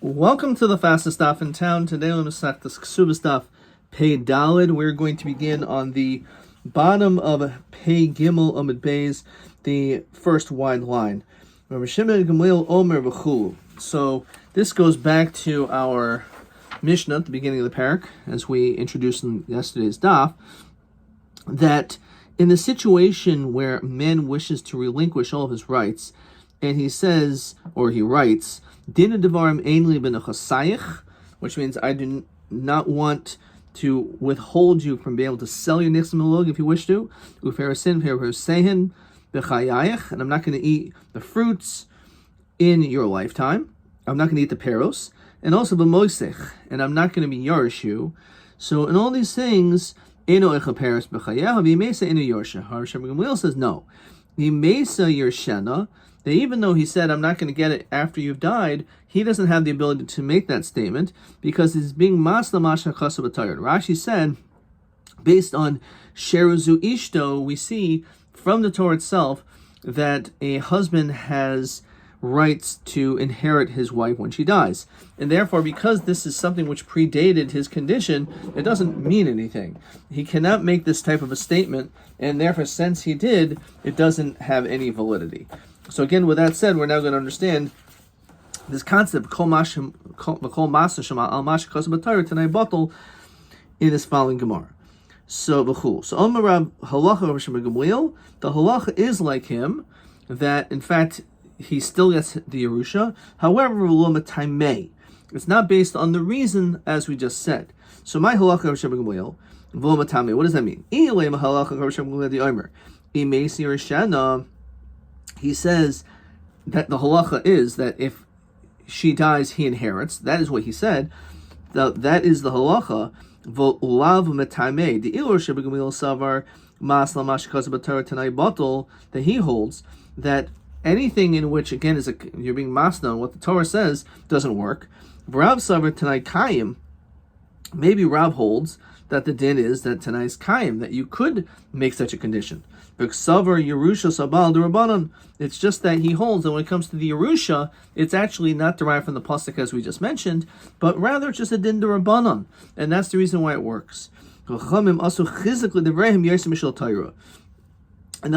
Welcome to the fastest daf in town. Today on Masechtas Ketubot daf Pei Dalid. We're going to begin on the bottom of Pei Gimel Amud Beis, the first wide line. Rabbi Shimon Gamliel Omer v'chulu. So this goes back to our Mishnah at the beginning of the parak, as we introduced in yesterday's daf, that in the situation where a man wishes to relinquish all of his rights, and he says, or he writes, Dina devarim einli ben chasayich, which means I do not want to withhold you from being able to sell your nichs milog if you wish to. Uferasin perusehen bechayayich, and I'm not going to eat the fruits in your lifetime. I'm not going to eat the peros, and also b'moisech, and I'm not going to be yarish you. So in all these things, eno echa peros b'chayav v'imesa eno yorsha. Rabbi Gamliel says no. V'imesa yershena. That even though he said, I'm not going to get it after you've died, he doesn't have the ability to make that statement because he's being masla masha chasa b'tayr. Rashi said, based on sheruzu ishto, we see from the Torah itself that a husband has rights to inherit his wife when she dies. And therefore, because this is something which predated his condition, it doesn't mean anything. He cannot make this type of a statement, and therefore, since he did, it doesn't have any validity. So again, with that said, we're now going to understand this concept in this following Gemara. So Omer halacha Rabbi Shimon Gamliel, the halacha is like him, that in fact he still gets the Yerusha. However, it's not based on the reason as we just said. So my halacha Rabbi Shimon Gamliel, what does that mean? He says that the halacha is that if she dies, he inherits. That is what he said. That is the halacha. That he holds that anything in which, again, you're being masna on what the Torah says doesn't work. Maybe Rav holds that the din is that Tanai is Kaim, that you could make such a condition. It's just that he holds that when it comes to the Yerusha, it's actually not derived from the pasuk as we just mentioned, but rather just a din d'Rabbanan, and that's the reason why it works. And the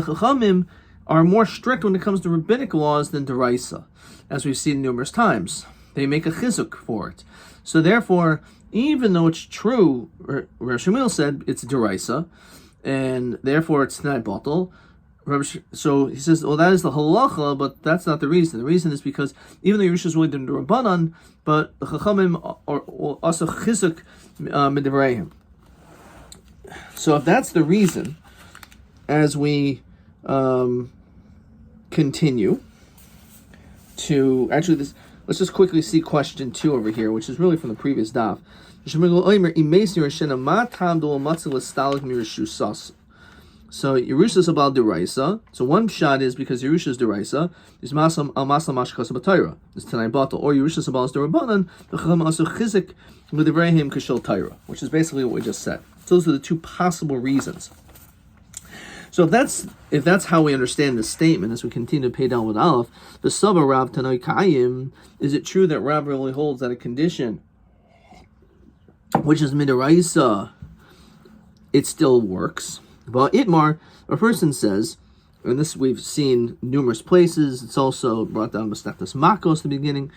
Chachamim are more strict when it comes to rabbinic laws than Deraisa, as we've seen numerous times. They make a chizuk for it. So therefore, even though it's true, Rav Shmuel said it's Deraisa, and therefore it's not batal. So he says, well, that is the halacha, but that's not the reason. The reason is because even though Yerusha is really the Rabbanan, but the Chachamim are also chizuk midivrayim. So if that's the reason, as we continue to let's just quickly see question 2 over here, which is really from the previous daf. So Yerusha is about deraisa. So one shot is because Yerusha is deraisa. Is masam al masam mashkas b'tayra. Is tanai batal. Or Yerusha is about derabanan. The chacham also chizik midivrayim kashel tayra, which is basically what we just said. So those are the two possible reasons. So if that's how we understand this statement, as we continue to pay down with Aleph, the Saba Rav Tanoi Kayim, is it true that Rav really holds that a condition which is midaraisa, it still works? But Itmar, a person says, and this we've seen numerous places, it's also brought down Masechtas Makos at the beginning,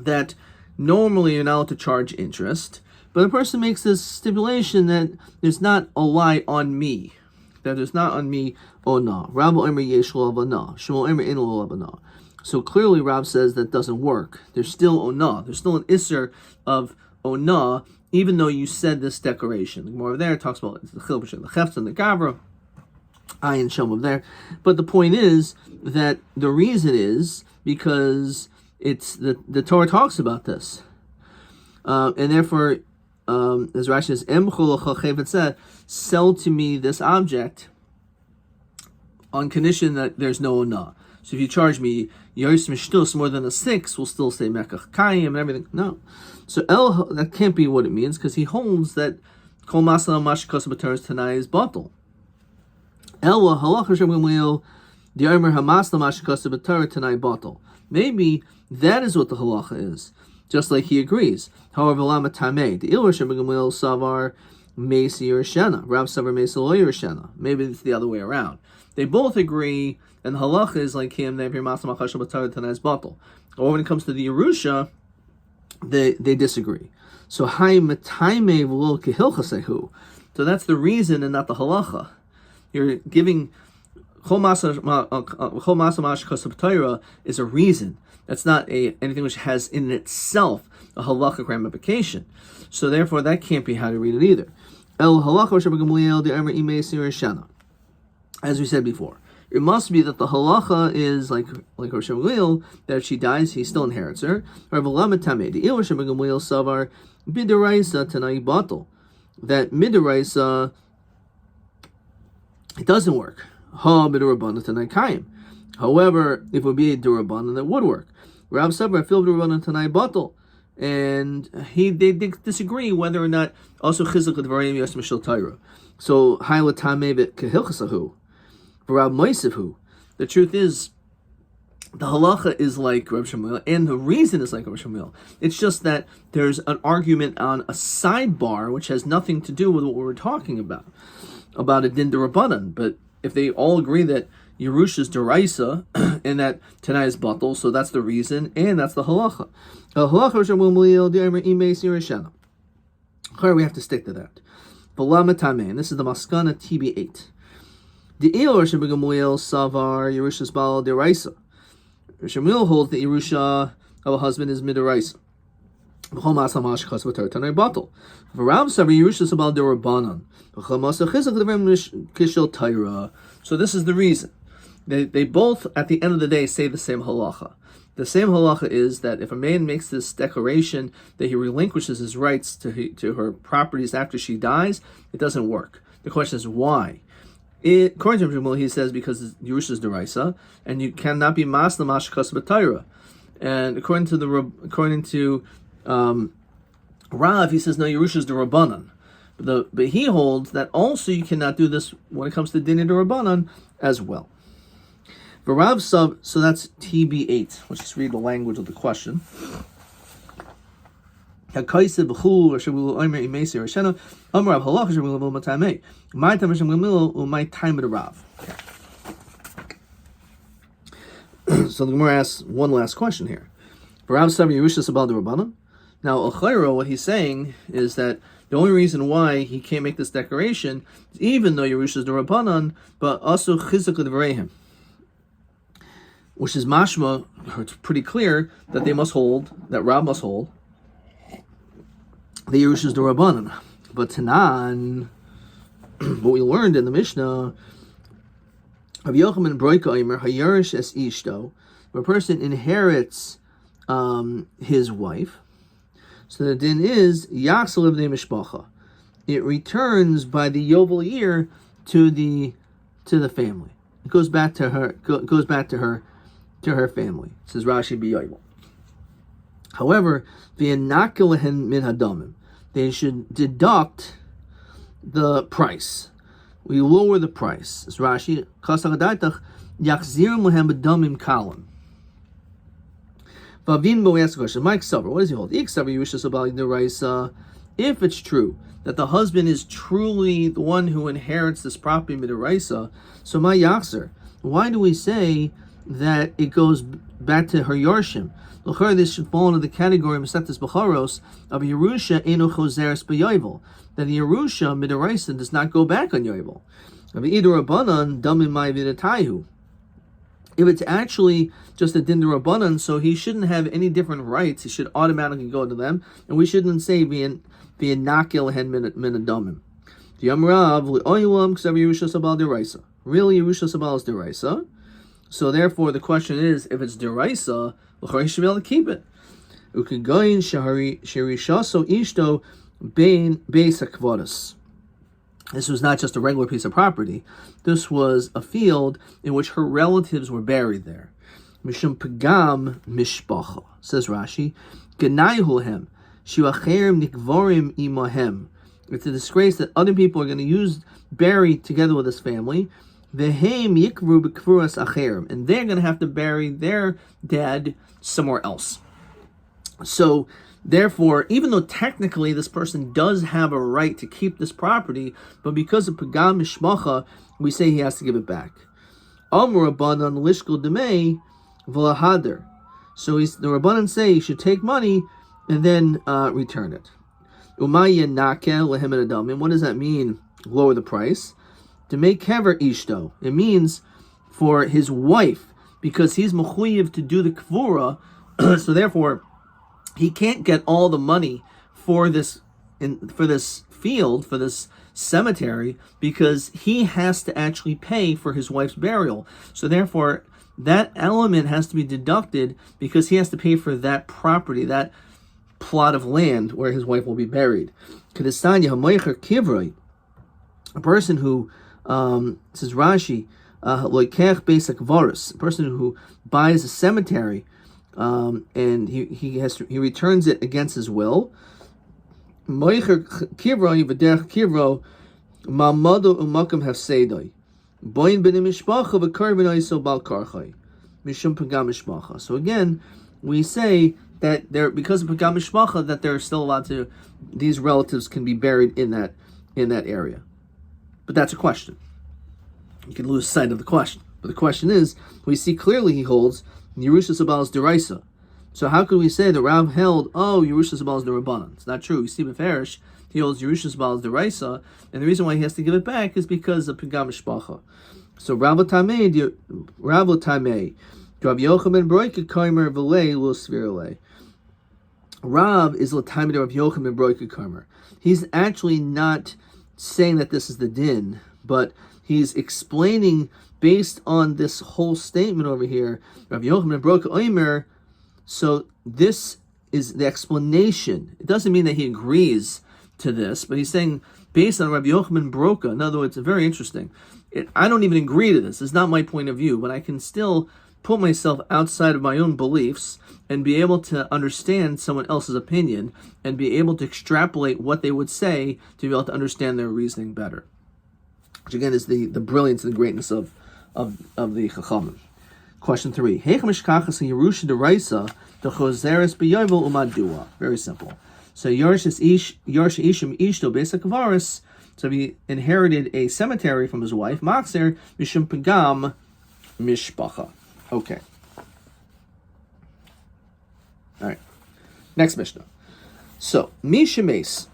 that normally you're not allowed to charge interest, but a person makes this stipulation that there's not a lie on me, that there's not on me ona. Rabbi Omer yesh lo avana, Shmuel Omer ein lo avana. So clearly Rab says that doesn't work. There's still ona. There's still an isser of ona, even though you said this declaration. The Gemara over there talks about the chilbush and the chefs and the gavra, ayin shom over there. But the point is that the reason is because it's the Torah talks about this, and therefore. As Rashi says, sell to me this object on condition that there's no ona. So if you charge me Yos Mishtus more than a 6, we'll still say Mekach Kayim and everything. No. So that can't be what it means, because he holds that Kol Masala Mashikos B'Taras Tanai is batal. Ella Halacha Shem Gamliel The Omer Hamasla Mashikasa B'Torah Tanai Batal. Maybe that is what the halacha is, just like he agrees. However, Lama Tameh, the Il Rosh Gamliel Savar Mesi or Shena, Rav Savar Mesi Lo or Shena. Maybe it's the other way around. They both agree, and the halacha is like him. They Hamasla Mashikasa B'Torah Tanai Batal. Or when it comes to the Yerusha, they disagree. So Hai Mataime V'Lo Kehilchasehu. So that's the reason and not the halacha. You're giving Chol Masa Mashikasa B'Torah is a reason. That's not anything which has in itself a halachic ramification. So therefore, that can't be how to read it either. El halacha Rosh Gamliel the Omer Imei Sir Shana. As we said before, it must be that the halacha is like Rosh Gamliel, that if she dies, he still inherits her. Or v'lamet tamei the Il Rosh Gamliel savar b'deraisa tanai batal. That midiraisa, it doesn't work. Ha b'derabbanan tanai kayim. However, if it would be a derabbanan, that would work. Rav Sabra fil b'derabbanan tanai batal, and they disagree whether or not also chizuk l'dvarim yos mishal Torah. So hayla tamei v'kehilchasahu, v'Rav Moisevhu. The truth is, the halacha is like Rav Shmuel, and the reason is like Rav Shmuel. It's just that there's an argument on a sidebar which has nothing to do with what we're talking about a din derabbanan. But if they all agree that Yerusha is deraisa and that Tanai is batal, so that's the reason, and that's the halacha. We have to stick to that. And this is the Maskana TB8. The El Rosh Gamliel Savar Yerusha's Baal deraisa. Shmuel holds that Yerusha of a husband is midiraisa. V'chol ma'aseh mashchas v'torah tanai batal. V'Rav Savar Yerusha's Baal derabbanan. V'chol ma'aseh chizuk l'dvarim kishel Torah. So this is the reason. They both, at the end of the day, say the same halacha. The same halacha is that if a man makes this declaration that he relinquishes his rights to her properties after she dies, it doesn't work. The question is why? According to Shmuel, he says because Yerusha is deraisa, and you cannot be masna mashkas b'Torah. And according to Rav, he says no, Yerusha is derabbanan. But he holds that also you cannot do this when it comes to din derabbanan as well. But Rav sub, so that's TB8. Let's just read the language of the question. My time is Rav. So the Gemara asks one last question here. Rav Sav Yerusha Sabal D'Rabbanan. Now, Al-Chayro, what he's saying is that the only reason why he can't make this declaration is even though Yerusha is D'Rabbanan, but also Chizuk L'Dvarehim, which is mashma. It's pretty clear that they must hold, that Rav must hold, the Yerusha is D'Rabbanan. But Tanan, what we learned in the Mishnah, of Yochanan Broika Eimer Hayarish es Ishto, where a person inherits his wife. So the din is Yaksel Ibnei Mishpacha. It returns by the Yovel year to the family. It goes back to her. Goes back to her family. It says Rashi b'Yovel. However, v'yanakilehen min hadamim, they should deduct the price. We lower the price. As Rashi kasagadaitach yachzirim lehem b'damim kalim. Vavin we ask a question. Mike Sover, what does he hold? If it's true that the husband is truly the one who inherits this property midiraisa, so my yachzer, why do we say that it goes back to her yarshim? This should fall into the category of Masechtas Becharos of Yerusha eno chozeres b'yovel, that the Yerusha midiraisa does not go back on yovel. If it's actually just a din d'Rabbanan, so he shouldn't have any different rights. He should automatically go to them, and we shouldn't say v'yanakil hen min adamim. The Amrav l'oilam k'sav Yerusha sabal deraisa. Really, Yerusha sabal is deraisa. So therefore, the question is, if it's deraisa, l'chari should be able to keep it. Ukegayin sherishaso ishto bein beis hakvadas. This was not just a regular piece of property. This was a field in which her relatives were buried there. Mishum pagam mishpacha, says Rashi. Genayhuhem shivacherim nikvorim imahem. It's a disgrace that other people are going to bury together with this family. Vehem yikru b'kvuras acherim, and they're going to have to bury their dead somewhere else. So, therefore, even though technically this person does have a right to keep this property, but because of pagam mishmacha, we say he has to give it back. Amr Rabbanan lishkul demei v'lahader. So the Rabbanan say he should take money and then return it. Umaya nakel lehem adam. And what does that mean? Lower the price. To make kever ishto. It means for his wife, because he's mechuyev to do the kvura, so therefore he can't get all the money for this field, for this cemetery, because he has to actually pay for his wife's burial. So therefore, that element has to be deducted because he has to pay for that property, that plot of land where his wife will be buried. A person who, says Rashi, a person who buys a cemetery, and he returns it against his will. Moicher kivro v'derech kivro mamado umakam hafsedoi boin b'nei mishpacha v'karben oiso bal karchai mishum pagam mishpacha. So again, we say that because of pagam mishpacha, that they're still allowed to, these relatives can be buried in that area. But that's a question. You can lose sight of the question. But the question is, we see clearly he holds Yerusha Sabal's deraisa. So how could we say the Rav held, Yerusha Sabal is the Rabbanan? It's not true. You see Beferish, he holds Yerusha Sabal is the Raisa, and the reason why he has to give it back is because of Pagam Mishpacha. So Rav Tamei, Rav Yochanan ben Broika Kaimer V'lei Lo Svirle. Rav is Latamei Rav Yochanan ben Broika Kaimer. He's actually not saying that this is the din, but he's explaining based on this whole statement over here. Rav Yochanan ben Broika Omer. So this is the explanation. It doesn't mean that he agrees to this, but he's saying based on Rabbi Yochanan Broka. In other words, it's very interesting. I don't even agree to this. It's not my point of view, but I can still put myself outside of my own beliefs and be able to understand someone else's opinion and be able to extrapolate what they would say to be able to understand their reasoning better. Which again is the brilliance and greatness of the Chachamim. Question 3. Very simple. So Ishim Ishto Besakavaris, so he inherited a cemetery from his wife, Makser Mishum Pagam Mishpacha. Okay. Alright. Next Mishnah. So, Mishimes.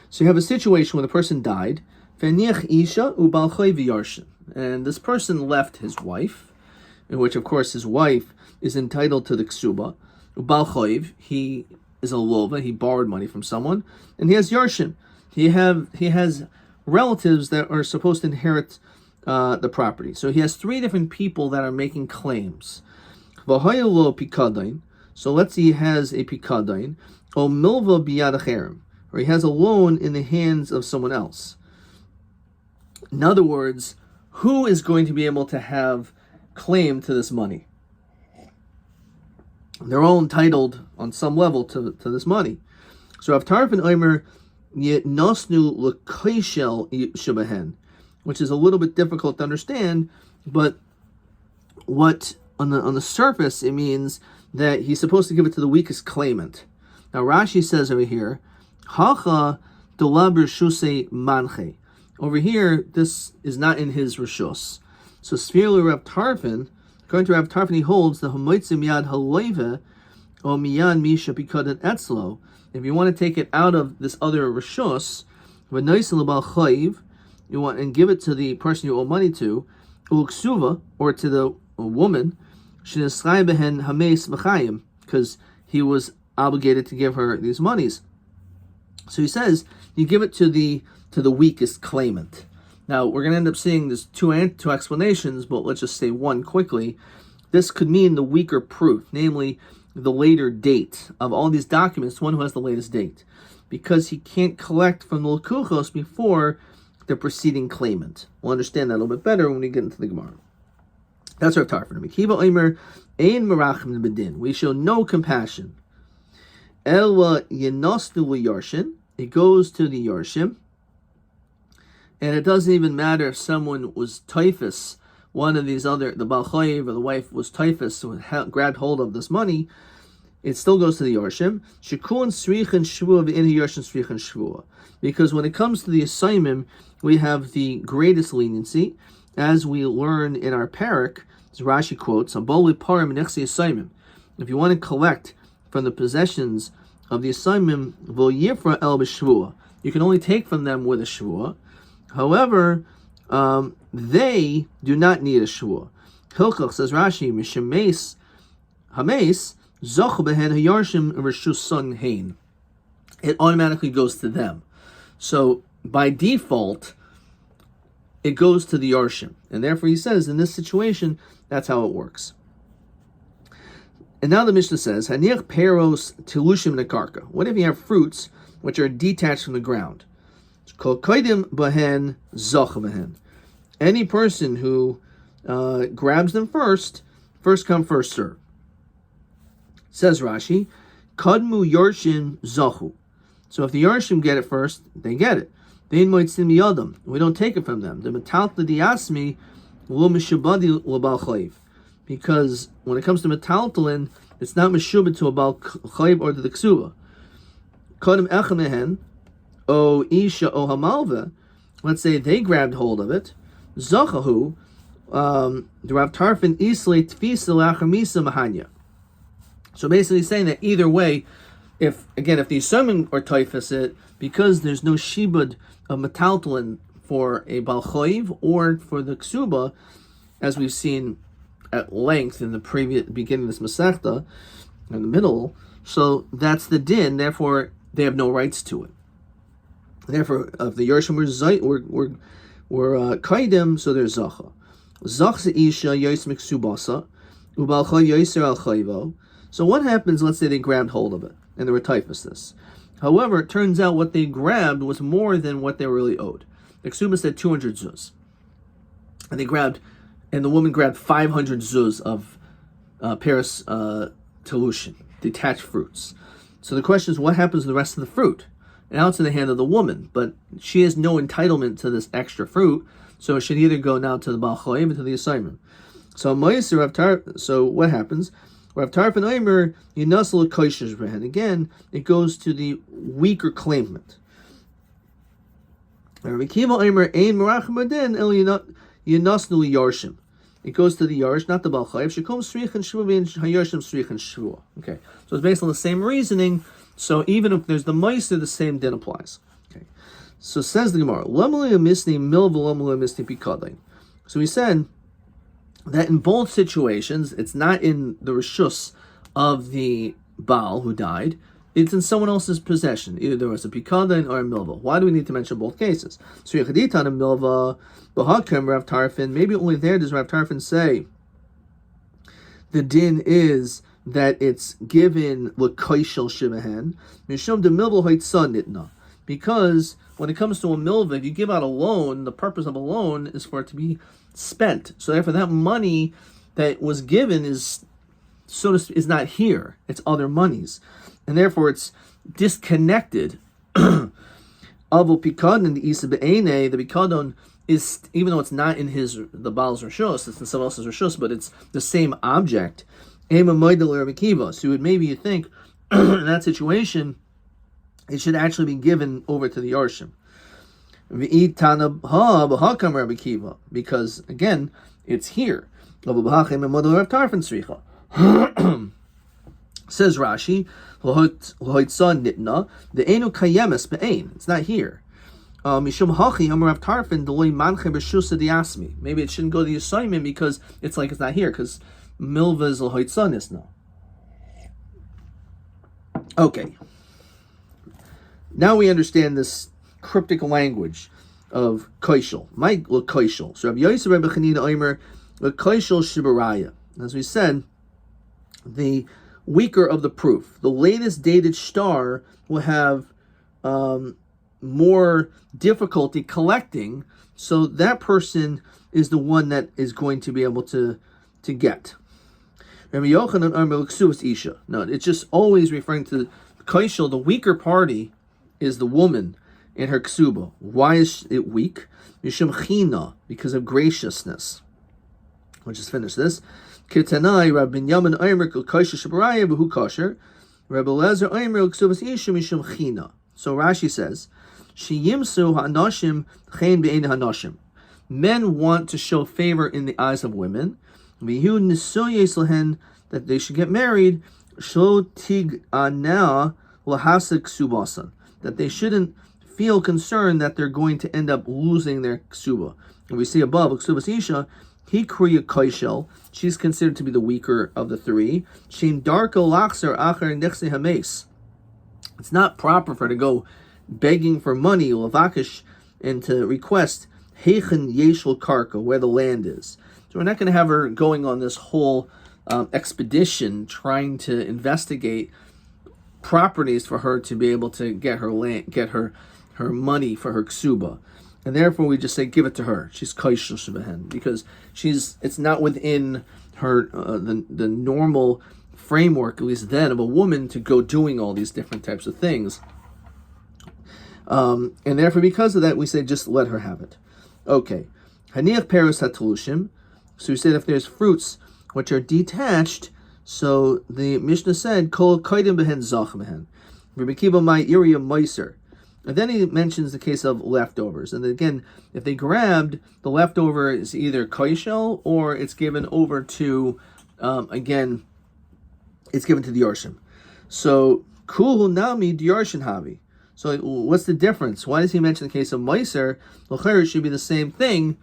So you have a situation where the person died, Veniach Isha Ubalchoy V'Yarshin. And this person left his wife, in which, of course, his wife is entitled to the ksuba. Ubal choiv, he is a lova, he borrowed money from someone, and he has yarshin. He has relatives that are supposed to inherit the property. So he has 3 different people that are making claims. V'hayalo pikadain. So let's say he has a pikadain, o milva biyad acherim, or he has a loan in the hands of someone else. In other words, who is going to be able to have claim to this money? They're all entitled on some level to this money. So Avtarf and Omer Nosnu L'Kaishel Shabahen, which is a little bit difficult to understand, but what on the surface it means that he's supposed to give it to the weakest claimant. Now Rashi says over here, Hacha Delabr Shusei Manche. Over here, this is not in his Rishos. So Sfirlu Rav Tarfin, according to Rav Tarfin, he holds the Hamoitzim Yad Haleive O Miyan Misha Pikadan Etzlo. If you want to take it out of this other Rishos, V'noisin L'Bal Chayiv, you want and give it to the person you owe money to, Ulksuva, or to the woman, Shneschai Behen Hameis V'chayim, because he was obligated to give her these monies. So he says you give it to the weakest claimant. Now, we're going to end up seeing there's two explanations, but let's just say one quickly. This could mean the weaker proof, namely the later date of all these documents, one who has the latest date, because he can't collect from the Lekuchos before the preceding claimant. We'll understand that a little bit better when we get into the Gemara. That's our Tarfin. Mekiva Omer, Ein Merachim Bedin. We show no compassion. Elwa Yenosnu Yarshin. It goes to the Yarshim. And it doesn't even matter if someone was typhus, one of these other, the Baal Chayiv or the wife was typhus, who grabbed hold of this money, it still goes to the Yorshim. Shikun Srichin Shvua in Yorshim Srichin Shvua. Because when it comes to the assignment, we have the greatest leniency, as we learn in our parak, as Rashi quotes, if you want to collect from the possessions of the assignment, you can only take from them with a shvua. However, they do not need a shvua. Hilchach, says Rashi, Mishemes Hames Zoch behen hayarshim reshus son hein. It automatically goes to them. So by default, it goes to the Yarshim. And therefore he says, in this situation, that's how it works. And now the Mishnah says, Haniach peros tilushim nekarka. What if you have fruits which are detached from the ground? It's called kaidim bahen zoch bahen. Any person who grabs them first come, first serve. Says Rashi, kadmu yarshim zachu. So if the Yarshim get it first, they get it. We don't take it from them. Because when it comes to metaltalin, it's not meshubah to a Baal Chayiv or to the Ksuba. Kodem echamehen, o isha o hamalva, let's say they grabbed hold of it. Zachahu, the Rav Tarfin islay tfisa lachamisa mahanya. So basically saying that either way, if the Yisomim are typhus it, because there's no shibud of metaltalin for a Baal Chayiv or for the Ksuba, as we've seen at length in the beginning of this Masechta, in the middle, so that's the din, therefore they have no rights to it. Therefore, if the Yershim were Kaidim, so there's Zacha. Zachsa Isha Yos Miksubasa, Ubal Chayiv Yoser Al Chayivo. So what happens, let's say they grabbed hold of it, and they were typhus this. However, it turns out what they grabbed was more than what they were really owed. The Ksuba said 200 zuz. And the woman grabbed 500 zuz of Paris Telushin, detached fruits. So the question is, what happens to the rest of the fruit? Now it's in the hand of the woman, but she has no entitlement to this extra fruit, so it should either go now to the Baal Chayiv or to the assignment. So what happens? Rav Tarfin Omer Yinasal Koishes Rehen. Again, it goes to the weaker claimant. Rabbi Kiva Omer Ein Merachim Adin El Yinasnu Yarshim. It goes to the Yarsh, not the Baal Chayiv. Shekom Srich and Shvua V'in Hayarshim Srich and Shvua. Okay, so it's based on the same reasoning. So even if there's the Meister, the same din applies. Okay, so says the Gemara, Lamali Amisni Mil V'Lamali Amisni Pikadin. So he said that in both situations, it's not in the reshus of the Baal who died, it's in someone else's possession. Either there was a pikadon or a milva. Why do we need to mention both cases? So Yechaditan and milva, Bahakim, Rav Tarfin, maybe only there does Rav Tarfin say the din is that it's given l'koishel shimahen, mishum de milva hoitzan nitna. Because when it comes to a milva, if you give out a loan, the purpose of a loan is for it to be spent. So therefore, that money that was given is not here. It's other monies, and therefore it's disconnected. Avul pikadon the isa be'ene, the pikadon is, even though it's not in the Baal's reshus, it's in someone else's reshus, but it's the same object. Ema moidel Rabbi Kiva. So maybe you think in that situation it should actually be given over to the Yarshim. Because again, it's here. Says Rashi, it's not here. Maybe it shouldn't go to the assignment because it's not here, because milva is l'hoitzan is no. Okay. Now we understand this cryptic language of koishel. My koishel. So Rabbi Yosef Rabbi Chanina Omer koishel shibaraya. As we said, the weaker of the proof, the latest dated star, will have more difficulty collecting. So that person is the one that is going to be able to get. Rabbi Yochanan Omer l'ksuvas isha. No, it's just always referring to koishel. The weaker party is the woman, in her ksuba. Why is it weak? Mishum china, because of graciousness. We'll just finish this. Kitanai Rabbi Yamin Omer Kosher Shabaraya V'hu Kosher. Rabbi Lezer Omer Ksubas Isha Mishum China. So Rashi says, Sheyimsu Ha'anoshim Chen Be'ein Ha'anoshim. Men want to show favor in the eyes of women. V'hu Nisoyes Lehen, that they should get married. Shlo Tig Anah Lahasek Ksubasan, that they shouldn't feel concerned that they're going to end up losing their ksuba. And we see above, Ksubas Isha, he kriya koishel. She's considered to be the weaker of the three. Shein darko lachser acher nechse hames. It's not proper for her to go begging for money, lavakish, and to request heichen yeshel karka, where the land is. So we're not going to have her going on this whole expedition trying to investigate properties for her to be able to get her land, get her money for her ksuba. And therefore, we just say, give it to her. She's kaishel shebehen, because it's not within her the normal framework, at least then, of a woman to go doing all these different types of things. And therefore, because of that, we say, just let her have it. Okay. Haniach peros hatalushim. So we said if there's fruits which are detached, so the Mishnah said, kol kaidim behen zach behen. Rabbi Kiva my iria meiser. And then he mentions the case of leftovers. And again, if they grabbed, the leftover is either kaishel or it's given over to, again, it's given to the Yarshim. So, kuhu nami Yarshin havi. So what's the difference? Why does he mention the case of Meiser? L'cher should be the same thing.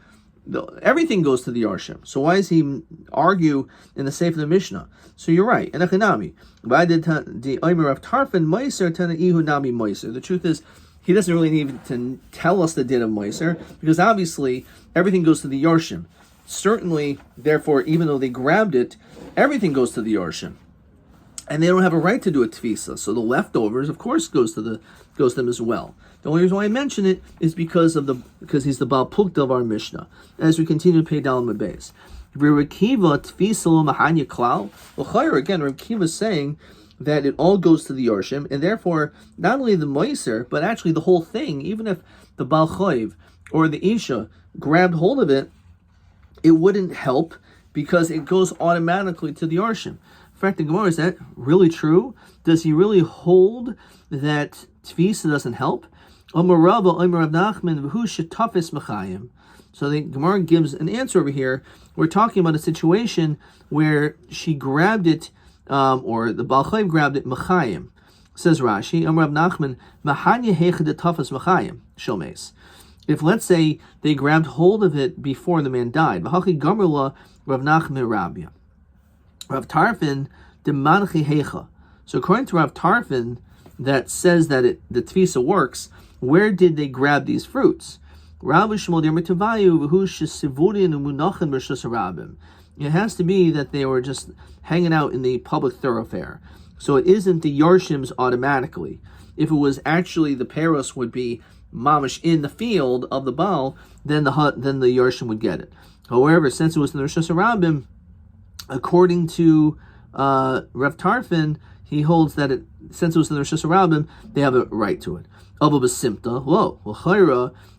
Everything goes to the Yarshim. So why does he argue in the Sefer of the Mishnah? So you're right. And Echanami. The Omer of Tarfin Meiser Tana Ihu Nami Meiser. The truth is, he doesn't really need to tell us the din of Meiser, because obviously everything goes to the Yarshim. Certainly, therefore, even though they grabbed it, everything goes to the Yarshim. And they don't have a right to do a tfisa. So the leftovers, of course, goes to them as well. The only reason why I mention it is because he's the Baal Pukta of our Mishnah. As we continue to pay down the base. Rabbi Kiva tfisa mahanya klal. Well, again, Rabbi Kiva is saying that it all goes to the Yarshim, and therefore, not only the Meiser, but actually the whole thing, even if the Baal Choiv or the Isha grabbed hold of it, it wouldn't help because it goes automatically to the Yarshim. In fact, the Gemara, is that really true? Does he really hold that Tfisa doesn't help? So the Gemara gives an answer over here. We're talking about a situation where she grabbed it, or the Baal Chaim grabbed it, Mechayim. Says Rashi, Rav Nachman, Mahanya Hechad Tafas Mechayim, Shilmes. If, let's say, they grabbed hold of it before the man died, Mahachi Gamerla, Rav Nachman Rabbi. Rav Tarfin, the Manchi Hecha. So according to Rav Tarfin, that says that the Tfisa works, where did they grab these fruits? Rabbi Shmuel Dermatavayu, V'hu Shesivudin Umunachin B'Shus Rabim. It has to be that they were just hanging out in the public thoroughfare. So it isn't the Yarshim's automatically. If it was actually the Paros would be mamish in the field of the Baal, then the Yarshim would get it. However, since it was in the Rosh Hashanah, according to Rav Tarfin, he holds that since it was in the Rosh Hashanah, they have a right to it. Abba b'simta, lo,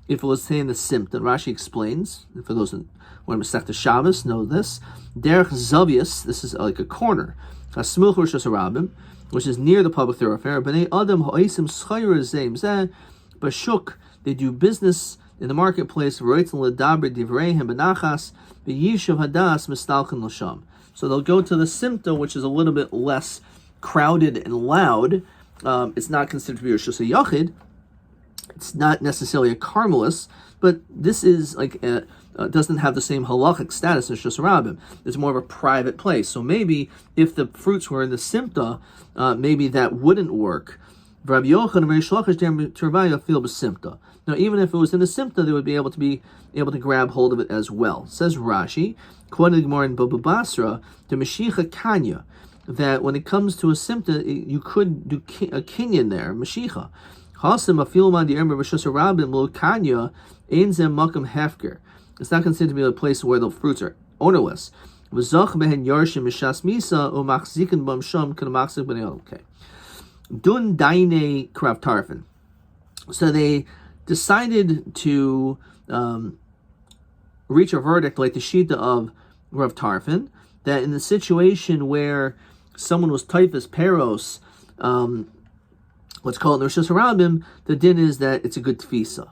if it was saying the simta, Rashi explains, for those who want to Masechta Shabbos know this, derech zavius, this is like a corner, hasmuch Rosh Hashanah, which is near the public thoroughfare. B'nei adam ha'osim schayra zeim zeh, b'shuk, they do business in the marketplace. V'roitzin l'daber divreihem b'nachas, b'yishuv hadas mistalchen l'sham. So they'll go to the simta, which is a little bit less crowded and loud. It's not considered to be a Rosh Yachid. It's not necessarily a Carmelist, but this is like doesn't have the same halachic status as Rosh Hashanah. It's more of a private place. So maybe if the fruits were in the simta, maybe that wouldn't work. Rabbi Yochanan and Reish Lakish feel b'simta. Now, even if it was in the simta, they would be able to grab hold of it as well. Says Rashi, quoting the Gemara in Baba Basra, the Mashiach Kanya, that when it comes to a simta, you could do a kinyan there, Mashiach. Hasim afilman di ember b'shus rabim lo kanya ein zem makam hefker. It's not considered to be a place where the fruits are ownerless. V'zach behen yarshim mishas misa o machzikin bam sham kan machzik b'nei. Okay. Dun daine krav tarfin. So they decided to reach a verdict like the Shita of Rav Tarfon, that in the situation where someone was typhus peros, let's call it Rosh Hashanah, the din is that it's a good tfisa.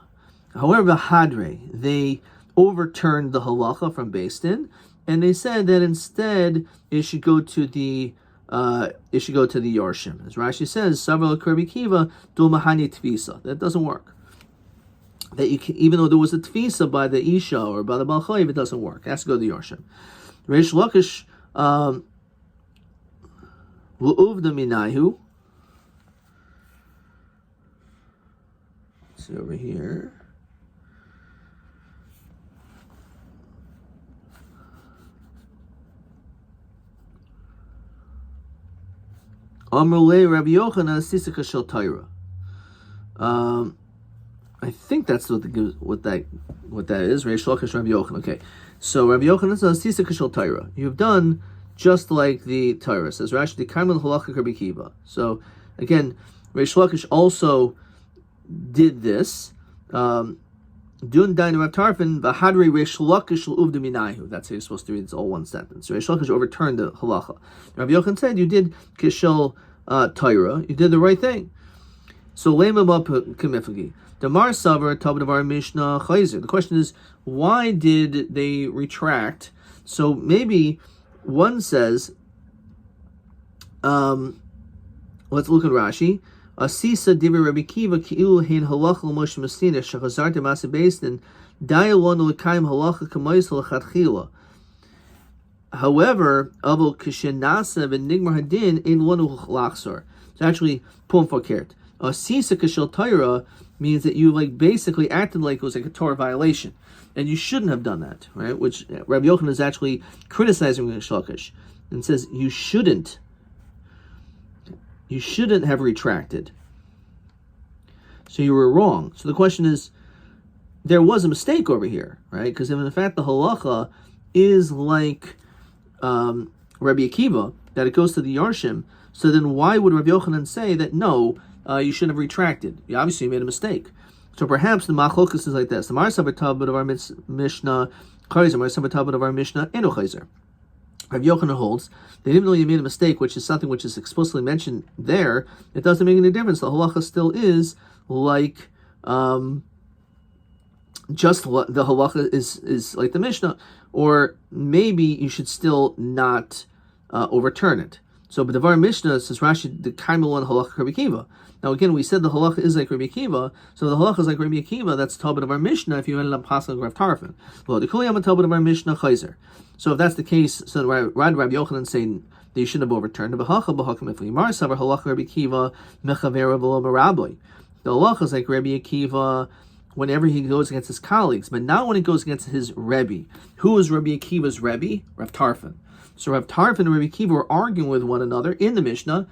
However, Hadre, they overturned the halacha from Beis Din, and they said that instead it should go to the Yorshim. As Rashi says, Savar Rabbi Kiva do mahani tfisa. That doesn't work. That you can, even though there was a tfisa by the Isha or by the Baal Chayiv, it doesn't work. It has to go to the Yorshim. Reish Lakish l'uvda minayu. Let's see over here. Amrulei Rabbi Yochanan Sisika Shel Torah. I think that's what that is. Reish Lakish Rabbi Yochanan. Okay, so Rabbi Yochanan says Sisika Shel Torah. You've done just like the Torah says. Rashi the Kaimel Halacha Rabbi Kiva. So again, Reish Lakish also did this. Dun Dain Rav Tarfon v'Hadrei Reish Lakish l'uvda minayu. That's how you're supposed to read. It's all one sentence. Reish Lakish overturned the halacha. Rabbi Yochanan said you did kishel Torah. You did the right thing. So lema ba kemifagi. Damar savar tabdavar mishnah chayzer. The question is, why did they retract? So maybe one says, let's look at Rashi. Asisa divrei Rabbi Kiva ki'ilu hein halacha l'moshe masina shechazar demasa beistin dayalon l'kaim halacha k'mayis l'chatchila. However, avo kishenasa v'nigmar hadin ein lonu lachsor. So actually, pum fakert. Asisa kishel Torah means that you basically acted like it was like a Torah violation, and you shouldn't have done that, right? Which Rabbi Yochanan is actually criticizing Reish Lakish and says you shouldn't have retracted. So you were wrong. So the question is, there was a mistake over here, right? Because in fact the halacha is like Rabbi Akiva, that it goes to the Yarshim. So then why would Rabbi Yochanan say that no, you shouldn't have retracted? You obviously made a mistake. So perhaps the machlokus is like this: the Mar Sabar Tabud of our Mishnah Chayzer, Mar Sabar Tabud of our Mishnah Eno Chayzer. Rabbi Yochanan holds that even though you made a mistake, which is something which is explicitly mentioned there, it doesn't make any difference. The halacha still is like just the halacha is like the Mishnah, or maybe you should still not overturn it. So, but the Var Mishnah says Rashi the Kaimel halacha Rabbi Kiva. Now again, we said the halacha is like Rabbi Kiva, so the halacha is like Rabbi Kiva. That's Talbot of our Mishnah. If you ended up passing Rav Tarfon, well, the Kuliyam Talbot of our Mishnah Chayzer. So if that's the case, so Rabbi Yochanan saying that you shouldn't have overturned the halacha b'hakim ifli mar savar halacha Rabbi Kiva mechavera v'lo marabli. The halacha is like Rabbi Akiva whenever he goes against his colleagues, but not when he goes against his Rebbe. Who is Rabbi Akiva's Rebbe? Rav Tarfon. So Rav Tarfon and Rabbi Akiva were arguing with one another in the Mishnah.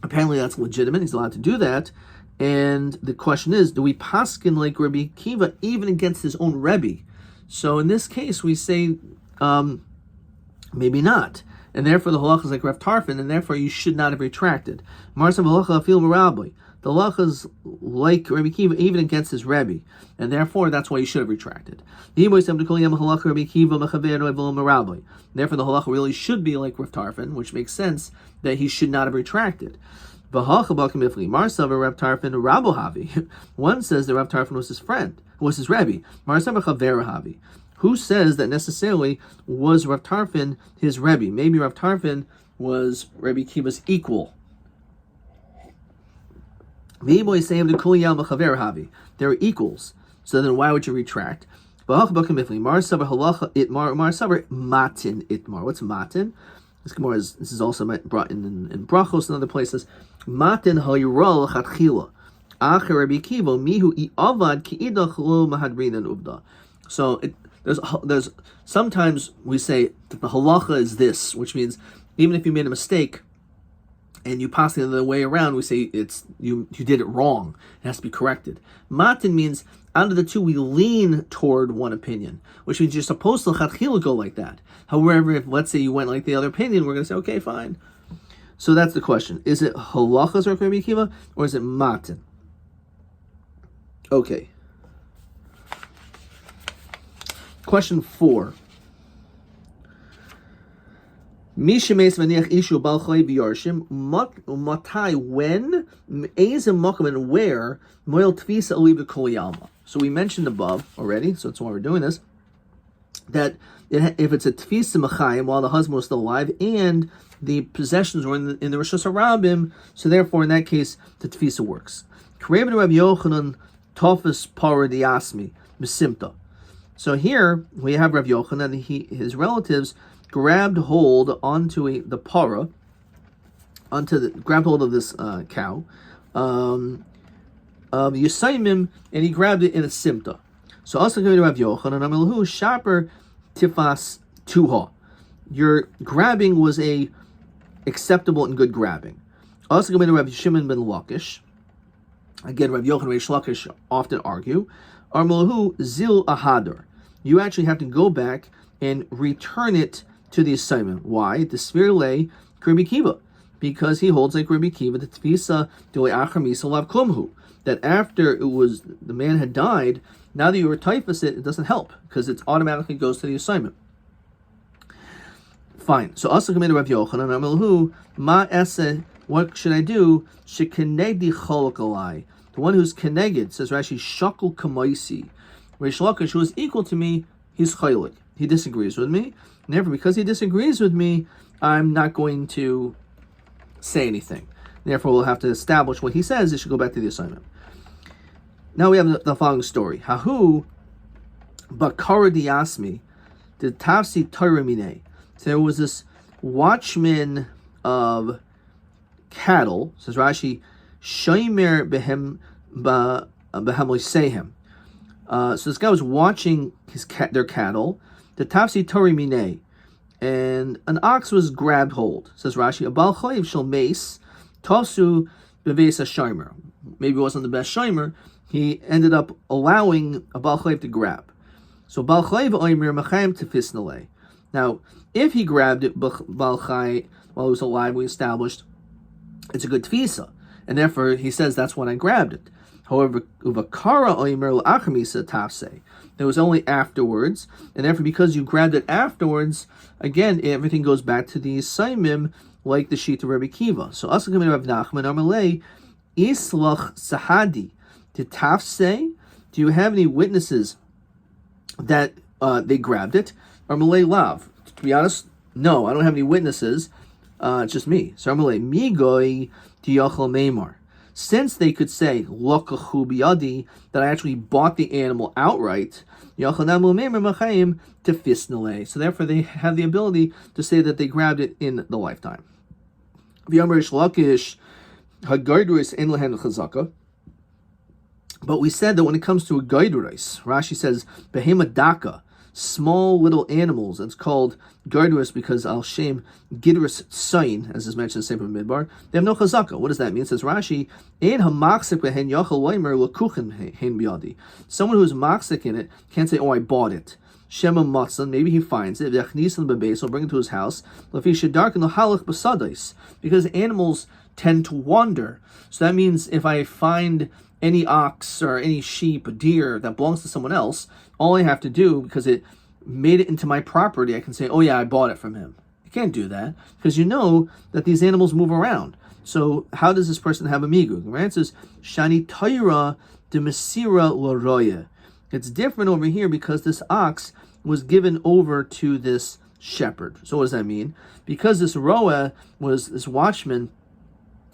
Apparently that's legitimate. He's allowed to do that. And the question is, do we paskin like Rabbi Akiva even against his own Rebbe? So in this case, we say maybe not. And therefore the halacha is like Rav Tarfon, and therefore you should not have retracted. Marsav halacha afil merabli. The halacha is like Rabbi Akiva even against his Rebbe, and therefore that's why you should have retracted. Therefore the halacha really should be like Rav Tarfon, which makes sense that he should not have retracted. One says that Rav Tarfon was his friend, was his Rebbe. Who says that necessarily was Rav Tarfon his Rebbe? Maybe Rav Tarfon was Rabbi Akiva's equal. They're equals. So then why would you retract? What's matin? This is also brought in brachos and other places. Matin hayral chatchila. Acher Rabbi Akiva mihu i'avad ki'idach lo mahadrinan ubda. So there's sometimes we say that the halacha is this, which means even if you made a mistake and you pass the other way around, we say it's you did it wrong. It has to be corrected. Matin means out of the two we lean toward one opinion, which means you're supposed to chatchila go like that. However, if let's say you went like the other opinion, we're going to say okay, fine. So that's the question: is it halachas or Rabbi Akiva, or is it matin? Okay. Question 4. Mishemes v'niach ishu bal chay v'yarshim matai when eizem makom and where moil tvisa oliva kol yalma. So we mentioned above already, so that's why we're doing this, that if it's a tvisa machayim while the husband was still alive and the possessions were in the Rishos HaRabim, so therefore in that case the tvisa works. Karev Rabbi Yochanan tofes para diasmi misimta. So here we have Rabbi Yochanan, his relatives grabbed hold onto the para, grabbed hold of this cow, of Yisaimim, and he grabbed it in a simta. So also going to Rabbi Yochanan, Amelhu shaper tifas tuha. Your grabbing was a acceptable and good grabbing. Also going to Rabbi Shimon ben Lakish. Again, Rabbi Yochanan and Reish Lakish often argue. Amelhu zil ahadar. You actually have to go back and return it to the assignment. Why? The Svirle Rabbi Kiva, because he holds like Rabbi Kiva the Tvisa Doi Achamisa Lav Klumhu, that after the man had died, now that you were typhus it doesn't help because it automatically goes to the assignment. Fine. So also come into Rabbi Yochanan Amelhu Ma Ese. What should I do? Shekenegdi Cholokalai. The one who's keneged, says Rashi, Shakul Kamaisi. Reish Lakish, who is equal to me, he's chaylik. He disagrees with me. And therefore, because he disagrees with me, I'm not going to say anything. Therefore, we'll have to establish what he says. It should go back to the assignment. Now we have the following story. Hahu bakara diasmi the tafsi taramine. So there was this watchman of cattle, says Rashi, shaymer behem sehem. So this guy was watching their cattle, the tafsi tori mine, and an ox was grabbed hold. Says Rashi, abal chayiv shel mace tosu beves hashimer. Maybe it wasn't the best shimer. He ended up allowing a bal chayiv to grab. So bal chayiv oimer machayim tefisnale. Now, if he grabbed it bal chayiv while he was alive, we established it's a good tefisa, and therefore he says that's when I grabbed it. However, uvakara oimer l'achamisa tafse. It was only afterwards, and therefore because you grabbed it afterwards, again everything goes back to the Saimim like the Shita Rabbi Kiva. So also coming to Rav Nachman Amalei Islach Sahadi to tafse. Do you have any witnesses that they grabbed it? Amalei Lav. To be honest, no, I don't have any witnesses. It's just me. So Amalei Migoi Diachal Meimar. Since they could say lokachu biyadi, that I actually bought the animal outright, so therefore they have the ability to say that they grabbed it in the lifetime. But we said that when it comes to a gaiduris, Rashi says behema daka, small little animals. It's called gardurus because al shem gidrus tsayin, as is mentioned in Sefer Midbar. They have no chazaka. What does that mean? It says Rashi, ein hamaksik behen yachal loimer lekuchen hein biyadi. Someone who's maksik in it can't say, oh, I bought it. Shema matzan, maybe he finds it. V'achnisan bebeis, he'll bring it to his house. Lafi shedarkin l'halach b'sadais, because animals tend to wander. So that means if I find any ox or any sheep, a deer that belongs to someone else, all I have to do, because it made it into my property, I can say, oh yeah, I bought it from him. You can't do that, because you know that these animals move around. So how does this person have a migu? The answer is, Shani Taira de Mesira Loroya. It's different over here because this ox was given over to this shepherd. So what does that mean? Because this roa was this watchman,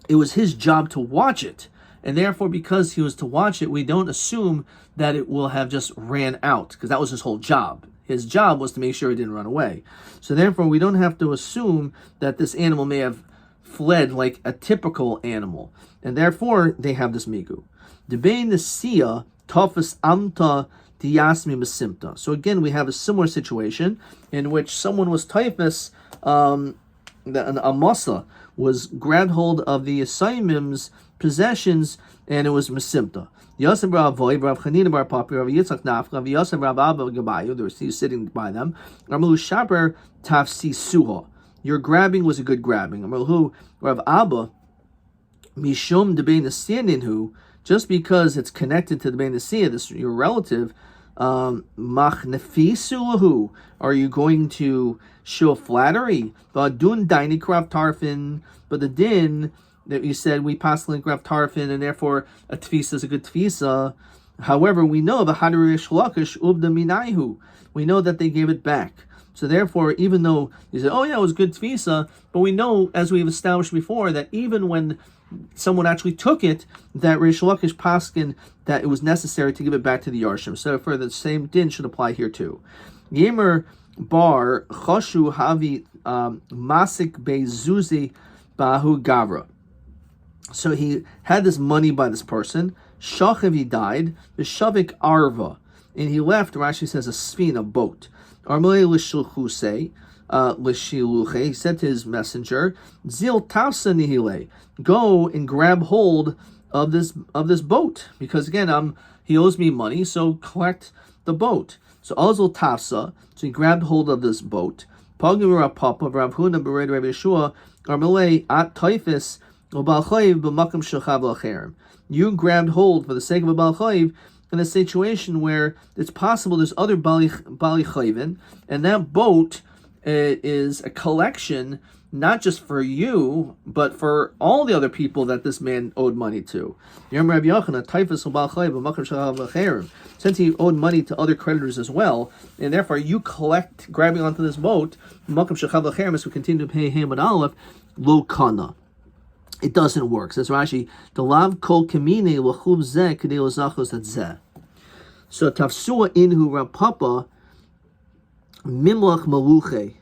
it was his job to watch it. And therefore, because he was to watch it, we don't assume that it will have just ran out, because that was his whole job. His job was to make sure it didn't run away. So therefore, we don't have to assume that this animal may have fled like a typical animal. And therefore, they have this migu. Debein the sia tofas amta diasmi besimta. So again, we have a similar situation in which someone was typhus, a masa was grabbed hold of the Asaimim's possessions, and it was mesimta. Yosef Rav Voy, Rav Chanina Bar Papi, Rav Yitzchak Nafka, Rav Yosef Rav Abba Gabayu, they were sitting by them. Amalu Shaper Tafsi Suha. Your grabbing was a good grabbing. Amalu Rav Abba Mishum Debein Asyaninhu just because it's connected to the Ben Nesiah, this your relative, machnefisulahu, are you going to show flattery? Dun daini krav tarfin, but the din that you said we possibly krav tarfin, and therefore a tfisa is a good tfisa. However, we know the hadarish lakish ubda minaihu. We know that they gave it back. So therefore, even though you say, oh yeah, it was good tfisa, but we know, as we've established before, that even when someone actually took it, that Reish Lakish paskin that it was necessary to give it back to the Yarshim. So for the same din should apply here too. Yemer bar choshu havi masik bezuzi bahu gavra. So he had this money by this person. Shachav, he died. The shavik arva, and he left. Rashi says a sfina, a boat. Armalei l'shilchusei, l'shiluche. He said to his messenger, "Zil tafsa nihile, go and grab hold of this boat, because again, he owes me money, so collect the boat." So Azul tafsa, so he grabbed hold of this boat. Pagim Rapapa Rav Huna Bered Rabbi Yeshua Armalei at Taifis Ubal Chayiv b'Makam Shechav L'Cherem. You grabbed hold for the sake of a Bal Chayiv in a situation where it's possible there's other Bali Chayvin, and that boat is a collection not just for you, but for all the other people that this man owed money to. Since he owed money to other creditors as well, and therefore you grabbing onto this boat, as we continue to pay him an olive, lo kana. It doesn't work. Says Rashi, the lav kol kamine l'chuv zeh k'dei l'zachos at zeh. So tafsua inhu rapapa mimlach maluche.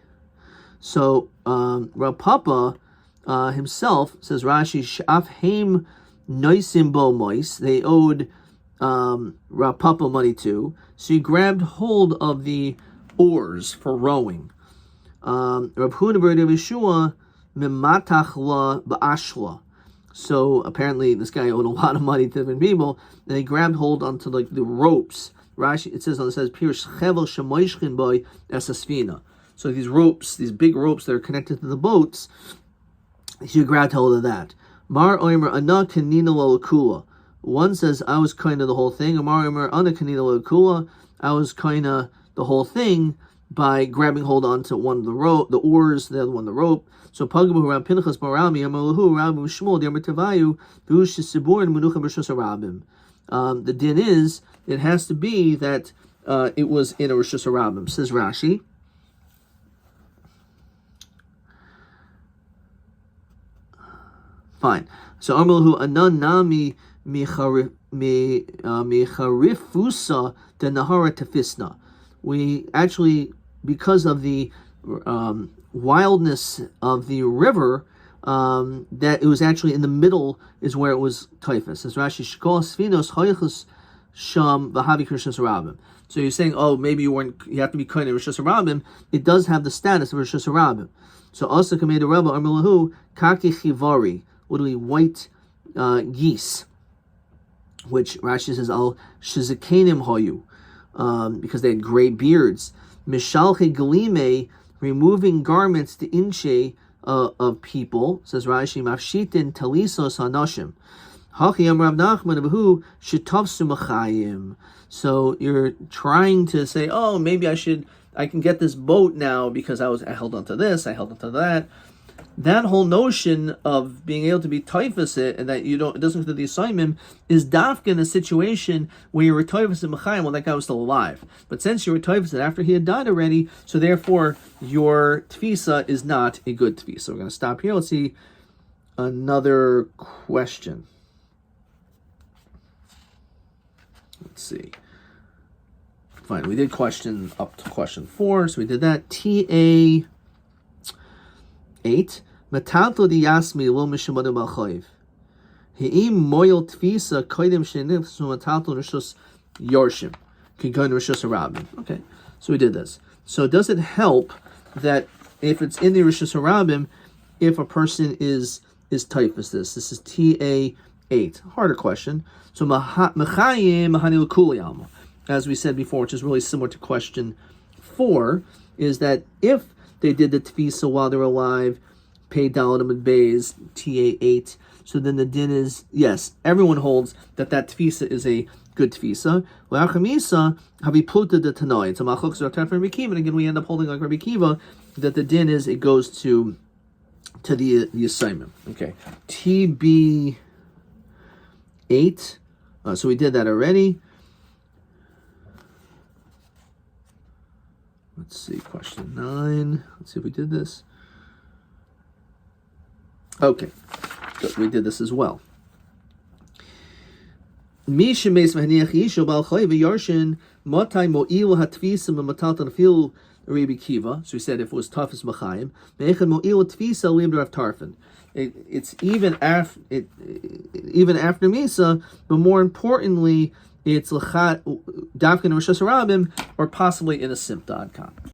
So Rapapa himself, says Rashi, shaf heim noisim bo mois. They owed Rapapa money too. So he grabbed hold of the oars for rowing. Rab Huna bar Yeshua mimatach la ba'ashla. So apparently this guy owed a lot of money to different people, and he grabbed hold onto like the ropes. Rashi, it says Pirush chevel shemoishkin boy esasfina. So these ropes, these big ropes that are connected to the boats, he grabbed hold of that. Mar oimer ana kanina lalakula. One says I was kind of the whole thing. Mar oimer ana kanina lalakula. I was kind of the whole thing by grabbing hold onto one of the oars, the other one the rope. So Pagabu Rab Pinchas Barami Amalahu Rabbi Shmuel the Amartavayu Bush Sibur and Menucha Rishus Harabim. The din is it has to be that it was in a Rishus Harabim. Says Rashi. Fine. So Amalahu Anan Nami Micharifusa the Nahara Tefisna. We actually, because of the wildness of the river, that it was actually in the middle is where it was typhus. As Rashi Shkol Sfinos Hoychus Sham Vahavi Rishus Harabim. So you're saying, oh, maybe you have to be kind of Rishus Harabim. It does have the status of Rishus Harabim. So also Kamei the Rebbe Armilahu Kaki Chivari, literally white geese, which Rashi says al Shizakanim Hoyu, because they had gray beards. Mishalche Galime, removing garments to inche of people, says Rashi, Mafshitin Talisos Hanashim. Hachiyam Rav Nachman Abahu Shetavsu Machayim. So you're trying to say, oh, maybe I can get this boat now because I held onto this, I held onto that. That whole notion of being able to be typhus it and that it doesn't go to the assignment is dafka in a situation where you were typhus in Machayim while that guy was still alive. But since you were typhus it after he had died already, so therefore your tfisa is not a good tfisa. So we're going to stop here. Let's see another question. Let's see. Fine, we did question up to question 4, so we did that. TA 8. Matanto di yasmi lo mishimadu balchayiv. He'im moyel tfisa koidim shenifsu matanto rishus yorshim. Kigon rishus harabim. Okay, so we did this. So does it help that if it's in the rishus harabim, if a person is typhus? This is TA 8. Harder question. So mechayim mahanil kuliyama, as we said before, which is really similar to question 4, is that if they did the tfisa while they're alive, Pei Daled Amud Beis, TA 8. So then the din is, yes, everyone holds that tfisa is a good tfisa. Le'achamisa havi pluta de tanoi. It's a machlok zotar from Rabbi Kiva, and again we end up holding like Rabbi Kiva that the din is it goes to the assignment. Okay, TB 8. So we did that already. Let's see, question 9. Let's see if we did this. Okay, good. We did this as well. So we said if it was tafis machayim, it's even after misa, but more importantly, it's lechat dafkin or shas rabim, or possibly in a simta ad kan.